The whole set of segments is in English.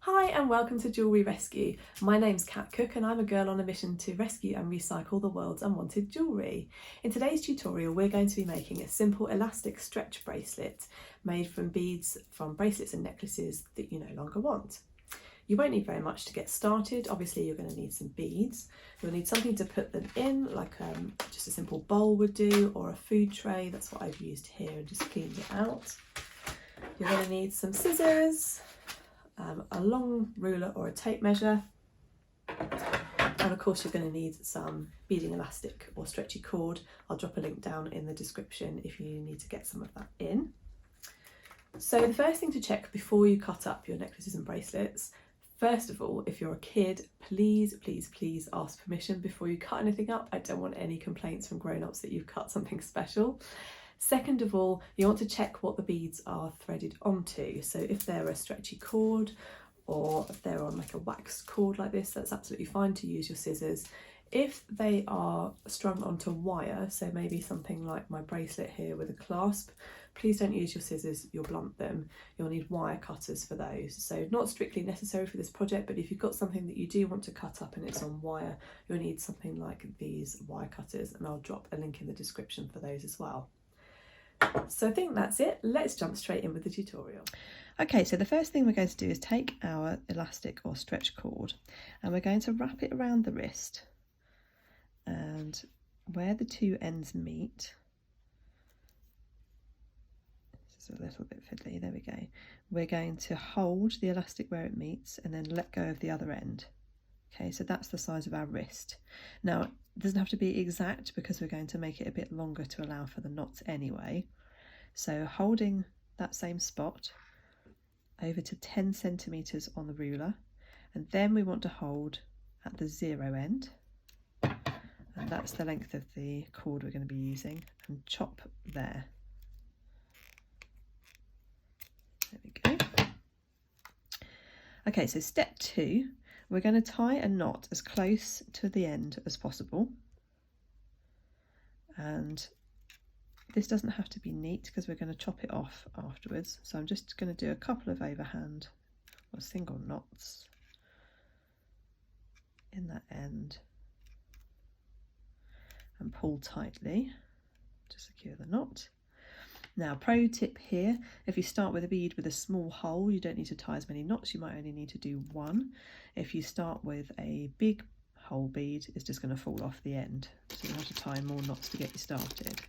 Hi and welcome to Jewellery Rescue. My name's Kat Cook and I'm a girl on a mission to rescue and recycle the world's unwanted jewellery. In today's tutorial we're going to be making a simple elastic stretch bracelet made from beads from bracelets and necklaces that you no longer want. You won't need very much to get started. Obviously you're going to need some beads. You'll need something to put them in, like just a simple bowl would do, or a food tray. That's what I've used here and just cleaned it out. You're going to need some scissors, a long ruler or a tape measure, and of course you're going to need some beading elastic or stretchy cord. I'll drop a link down in the description if you need to get some of that in. So the first thing to check before you cut up your necklaces and bracelets, first of all, if you're a kid, please ask permission before you cut anything up. I don't want any complaints from grown-ups that you've cut something special. Second of all, you want to check what the beads are threaded onto. So if they're a stretchy cord or if they're on like a wax cord like this, that's absolutely fine to use your scissors. If they are strung onto wire, so maybe something like my bracelet here with a clasp, please don't use your scissors, you'll blunt them. You'll need wire cutters for those. So not strictly necessary for this project, but if you've got something that you do want to cut up and it's on wire, you'll need something like these wire cutters, and I'll drop a link in the description for those as well. So I think that's it. Let's jump straight in with the tutorial. Okay, so the first thing we're going to do is take our elastic or stretch cord and we're going to wrap it around the wrist, and where the two ends meet, this is a little bit fiddly, there we go, we're going to hold the elastic where it meets and then let go of the other end. Okay, so that's the size of our wrist. Now, it doesn't have to be exact because we're going to make it a bit longer to allow for the knots anyway. So holding that same spot over to 10 centimetres on the ruler, and then we want to hold at the 0 end, and that's the length of the cord we're going to be using, and chop there. There we go. Okay, so step 2, we're going to tie a knot as close to the end as possible, and this doesn't have to be neat because we're going to chop it off afterwards. So I'm just going to do a couple of overhand or single knots in that end and pull tightly to secure the knot. Now, pro tip here, if you start with a bead with a small hole, you don't need to tie as many knots. You might only need to do one. If you start with a big hole bead, it's just going to fall off the end. So you have to tie more knots to get you started.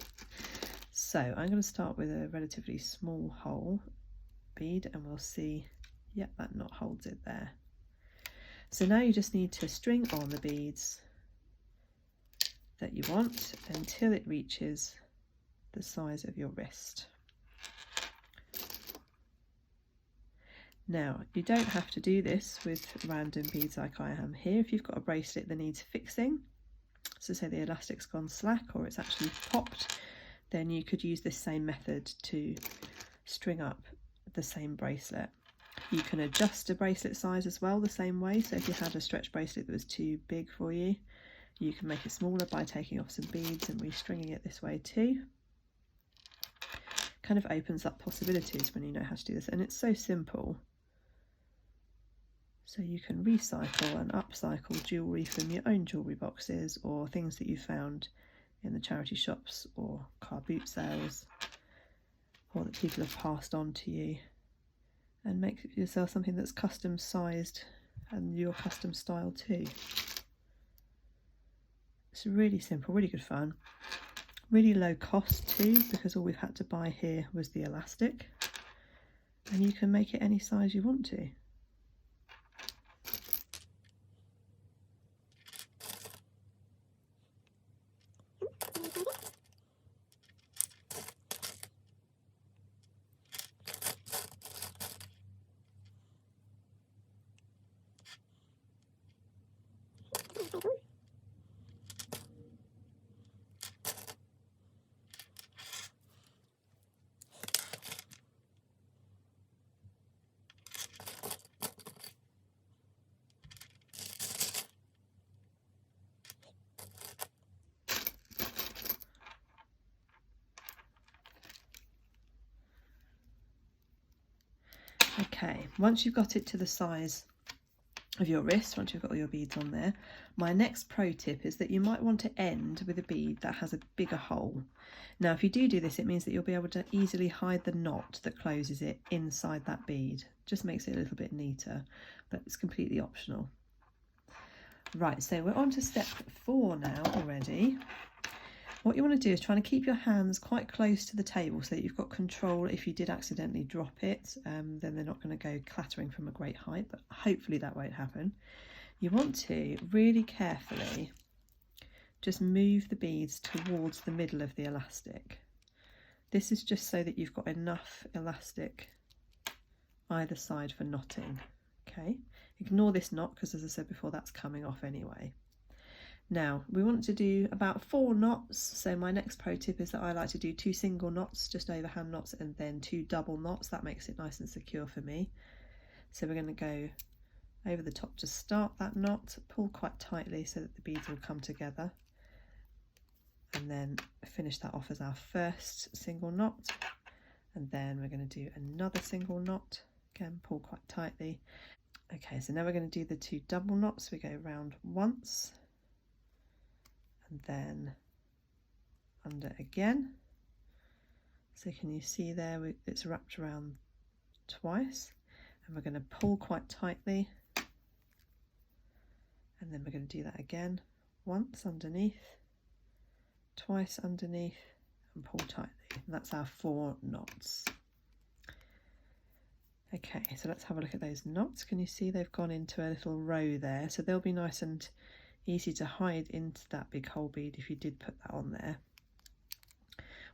So I'm going to start with a relatively small hole bead and we'll see, yep, that knot holds it there. So now you just need to string on the beads that you want until it reaches the size of your wrist. Now, you don't have to do this with random beads like I am here. If you've got a bracelet that needs fixing, so say the elastic's gone slack or it's actually popped, then you could use this same method to string up the same bracelet. You can adjust a bracelet size as well the same way. So if you had a stretch bracelet that was too big for you, you can make it smaller by taking off some beads and restringing it this way too. Kind of opens up possibilities when you know how to do this, and it's so simple. So you can recycle and upcycle jewellery from your own jewellery boxes or things that you found in the charity shops or car boot sales, or that people have passed on to you, and make yourself something that's custom sized and your custom style too. It's really simple, really good fun, really low cost too, because all we've had to buy here was the elastic, and you can make it any size you want to. Okay, once you've got it to the size of your wrist, once you've got all your beads on there, my next pro tip is that you might want to end with a bead that has a bigger hole. Now if you do this, it means that you'll be able to easily hide the knot that closes it inside that bead. Just makes it a little bit neater, but it's completely optional. Right, so we're on to step 4 now already. What you want to do is try and keep your hands quite close to the table so that you've got control. If you did accidentally drop it, then they're not going to go clattering from a great height, but hopefully that won't happen. You want to really carefully just move the beads towards the middle of the elastic. This is just so that you've got enough elastic either side for knotting. Okay, ignore this knot because, as I said before, that's coming off anyway. Now we want to do about 4 knots, so my next pro tip is that I like to do 2 single knots, just overhand knots, and then 2 double knots. That makes it nice and secure for me. So we're going to go over the top to start that knot, pull quite tightly so that the beads will come together, and then finish that off as our first single knot. And then we're going to do another single knot, again pull quite tightly. Okay, so now we're going to do the 2 double knots. We go round once and then under again. So can you see there it's wrapped around twice, and we're going to pull quite tightly, and then we're going to do that again, once underneath, twice underneath, and pull tightly. And that's our 4 knots. Okay, so let's have a look at those knots. Can you see they've gone into a little row there? So they'll be nice and easy to hide into that big hole bead if you did put that on there.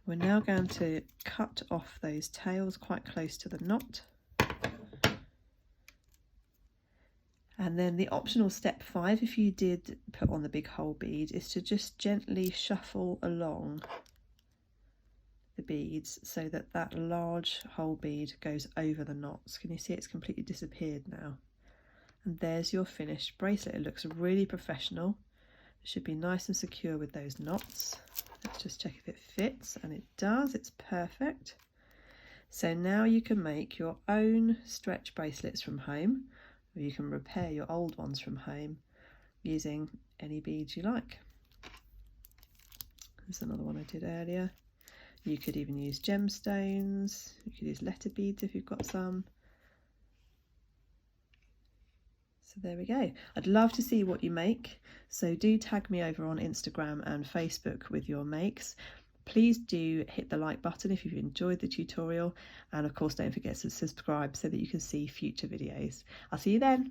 We're now going to cut off those tails quite close to the knot. And then the optional step 5, if you did put on the big hole bead, is to just gently shuffle along the beads so that that large hole bead goes over the knots. Can you see it's completely disappeared now? And there's your finished bracelet. It looks really professional. It should be nice and secure with those knots. Let's just check if it fits, and it does. It's perfect. So now you can make your own stretch bracelets from home, or you can repair your old ones from home using any beads you like. There's another one I did earlier. You could even use gemstones. You could use letter beads if you've got some. So there we go. I'd love to see what you make, so do tag me over on Instagram and Facebook with your makes. Please do hit the like button if you've enjoyed the tutorial, and of course don't forget to subscribe so that you can see future videos. I'll see you then.